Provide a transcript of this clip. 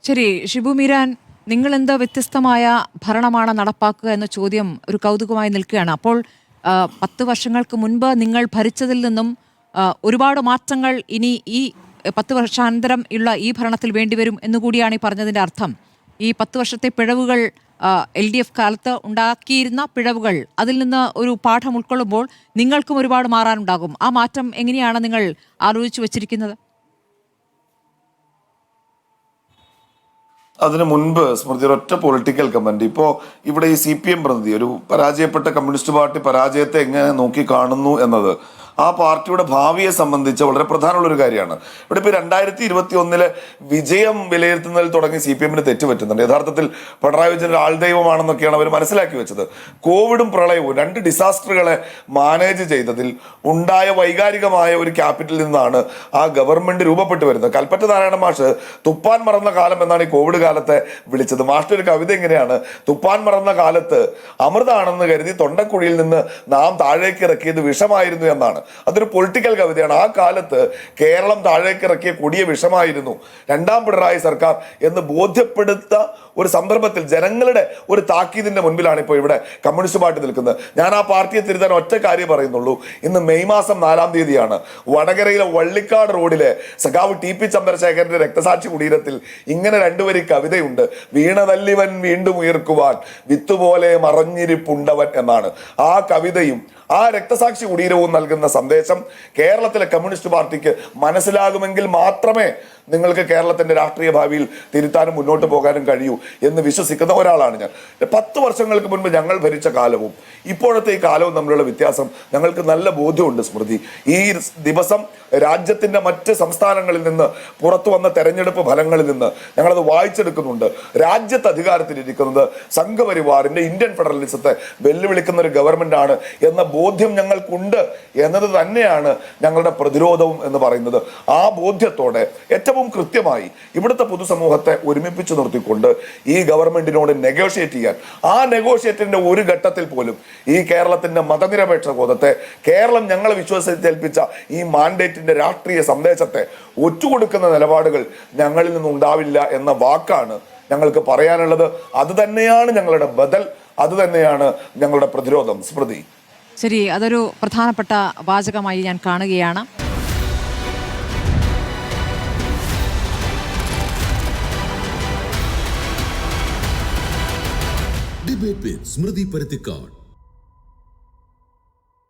ശരി, ഷിബു മീരാൻ, നിങ്ങൾ എന്താ വ്യത്യസ്തമായ ഭരണമാണ് നടപ്പാക്കുക എന്ന ചോദ്യം ഒരു കൗതുകമായി നിൽക്കുകയാണ്. അപ്പോൾ 10 വർഷങ്ങൾക്ക് മുൻപ് നിങ്ങൾ ഭരിച്ചതിൽ നിന്നും ഒരുപാട് മാറ്റങ്ങൾ ഇനി ഈ 10 വർഷാനന്തരം ഉള്ള ഈ ഭരണത്തിൽ വേണ്ടിവരും എന്നുകൂടിയാണ് ഈ പറഞ്ഞതിൻ്റെ അർത്ഥം. ഈ 10 വർഷത്തെ പിഴവുകൾ, LDF കാലത്ത് ഉണ്ടാക്കിയിരുന്ന പിഴവുകൾ, അതിൽ നിന്ന് ഒരു പാഠം ഉൾക്കൊള്ളുമ്പോൾ നിങ്ങൾക്കും ഒരുപാട് മാറാനുണ്ടാകും. ആ മാറ്റം എങ്ങനെയാണ് നിങ്ങൾ ആലോചിച്ചു വച്ചിരിക്കുന്നത്? അതിനു മുൻപ് സ്മൃതി ഒരൊറ്റ പൊളിറ്റിക്കൽ കമന്റ്. ഇപ്പോൾ ഇവിടെ ഈ CPM പ്രതിനിധി ഒരു പരാജയപ്പെട്ട കമ്മ്യൂണിസ്റ്റ് പാർട്ടി പരാജയത്തെ എങ്ങനെ നോക്കി കാണുന്നു എന്നത് ആ പാർട്ടിയുടെ ഭാവിയെ സംബന്ധിച്ച് വളരെ പ്രധാനമുള്ള ഒരു കാര്യമാണ്. ഇവിടെ ഇപ്പോൾ 2021 വിജയം വിലയിരുത്തുന്നതിൽ തുടങ്ങി CPMന് തെറ്റുപറ്റുന്നുണ്ട്. യഥാർത്ഥത്തിൽ പിണറായി വിജയൻ ആൾദൈവമാണെന്നൊക്കെയാണ് അവർ മനസ്സിലാക്കി വെച്ചത്. കോവിഡും പ്രളയവും 2 ഡിസാസ്റ്ററുകളെ മാനേജ് ചെയ്തതിൽ ഉണ്ടായ വൈകാരികമായ ഒരു ക്യാപിറ്റലിൽ നിന്നാണ് ആ ഗവൺമെന്റ് രൂപപ്പെട്ടു വരുന്നത്. കൽപ്പറ്റ നാരായണ മാഷ് തുപ്പാൻ മറന്ന കാലം എന്നാണ് ഈ കോവിഡ് കാലത്തെ വിളിച്ചത്. മാഷിന്റെ ഒരു കവിത എങ്ങനെയാണ്: തുപ്പാൻ മറന്ന കാലത്ത് അമൃതാണെന്ന് കരുതി തൊണ്ടക്കുഴിയിൽ നിന്ന് നാം താഴേക്ക് ഇറക്കിയത് വിഷമായിരുന്നു എന്നാണ്. അതൊരു പൊളിറ്റിക്കൽ കവിതയാണ്. ആ കാലത്ത് കേരളം താഴേക്ക് ഇറക്കിയ കൊടിയ വിഷമായിരുന്നു രണ്ടാം പിണറായി സർക്കാർ എന്ന് ബോധ്യപ്പെടുത്ത ഒരു സന്ദർഭത്തിൽ ജനങ്ങളുടെ ഒരു താക്കീതിന്റെ മുൻപിലാണ് ഇപ്പോൾ ഇവിടെ കമ്മ്യൂണിസ്റ്റ് പാർട്ടി നിൽക്കുന്നത്. ഞാൻ ആ പാർട്ടിയെ തിരുത്താൻ ഒറ്റ കാര്യം പറയുന്നുള്ളൂ. ഇന്ന് മെയ് മാസം 4-ാം തീയതിയാണ്. വടകരയിലെ വള്ളിക്കാട് റോഡിലെ സഖാവ് TP ചന്ദ്രശേഖരന്റെ രക്തസാക്ഷി കുടീരത്തിൽ ഇങ്ങനെ 2 വരി കവിതയുണ്ട്: വീണതല്ലിവൻ വീണ്ടും ഉയർക്കുവാൻ വിത്തുപോലെ മറഞ്ഞിരിപ്പുണ്ടവൻ എന്നാണ്. ആ കവിതയും ആ രക്തസാക്ഷി കുടീരവും നൽകുന്ന സന്ദേശം കേരളത്തിലെ കമ്മ്യൂണിസ്റ്റ് പാർട്ടിക്ക് മനസ്സിലാകുമെങ്കിൽ മാത്രമേ നിങ്ങൾക്ക് കേരളത്തിന്റെ രാഷ്ട്രീയ ഭാവിയിൽ തിരുത്താനും മുന്നോട്ട് പോകാനും കഴിയൂ എന്ന് വിശ്വസിക്കുന്ന ഒരാളാണ് ഞാൻ. 10 വർഷങ്ങൾക്ക് മുൻപ് ഞങ്ങൾ ഭരിച്ച കാലവും ഇപ്പോഴത്തെ ഈ കാലവും തമ്മിലുള്ള വ്യത്യാസം ഞങ്ങൾക്ക് നല്ല ബോധ്യമുണ്ട് സ്മൃതി. ഈ ദിവസം രാജ്യത്തിന്റെ മറ്റ് സംസ്ഥാനങ്ങളിൽ നിന്ന് പുറത്തു വന്ന തെരഞ്ഞെടുപ്പ് ഫലങ്ങളിൽ നിന്ന് ഞങ്ങളത് വായിച്ചെടുക്കുന്നുണ്ട്. രാജ്യത്ത് അധികാരത്തിലിരിക്കുന്നത് സംഘപരിവാറിന്റെ ഇന്ത്യൻ ഫെഡറലിസത്തെ വെല്ലുവിളിക്കുന്ന ഒരു ഗവൺമെന്റ് ആണ് എന്ന ബോധ്യം ഞങ്ങൾക്കുണ്ട് എന്നത് തന്നെയാണ് ഞങ്ങളുടെ പ്രതിരോധവും എന്ന് പറയുന്നത്. ആ ബോധ്യത്തോടെ ഏറ്റവും കൃത്യമായി ഇവിടുത്തെ പൊതുസമൂഹത്തെ ഒരുമിപ്പിച്ചു നിർത്തിക്കൊണ്ട് ഈ ഗവൺമെന്റിനോട് നെഗോഷിയേറ്റ് ചെയ്യാൻ, ആ നെഗോഷിയേറ്റിന്റെ ഒരു ഘട്ടത്തിൽ പോലും ഈ കേരളത്തിന്റെ മതനിരപേക്ഷ ബോധത്തെ, കേരളം ഞങ്ങളെ വിശ്വസിച്ചേൽപ്പിച്ച ഈ മാൻഡേറ്റിന്റെ രാഷ്ട്രീയ സന്ദേശത്തെ ഒറ്റുകൊടുക്കുന്ന നിലപാടുകൾ ഞങ്ങളിൽ നിന്നുണ്ടാവില്ല എന്ന വാക്കാണ് ഞങ്ങൾക്ക് പറയാനുള്ളത്. അത് തന്നെയാണ് ഞങ്ങളുടെ ബദൽ, അത് തന്നെയാണ് ഞങ്ങളുടെ പ്രതിരോധം. സ്മൃതി, ശരി, അതൊരു പ്രധാനപ്പെട്ട വാചകമായി ഞാൻ കാണുകയാണ്. ഡിബേറ്റ് വിത്ത് സ്മൃതി പരുത്തിക്കാട്.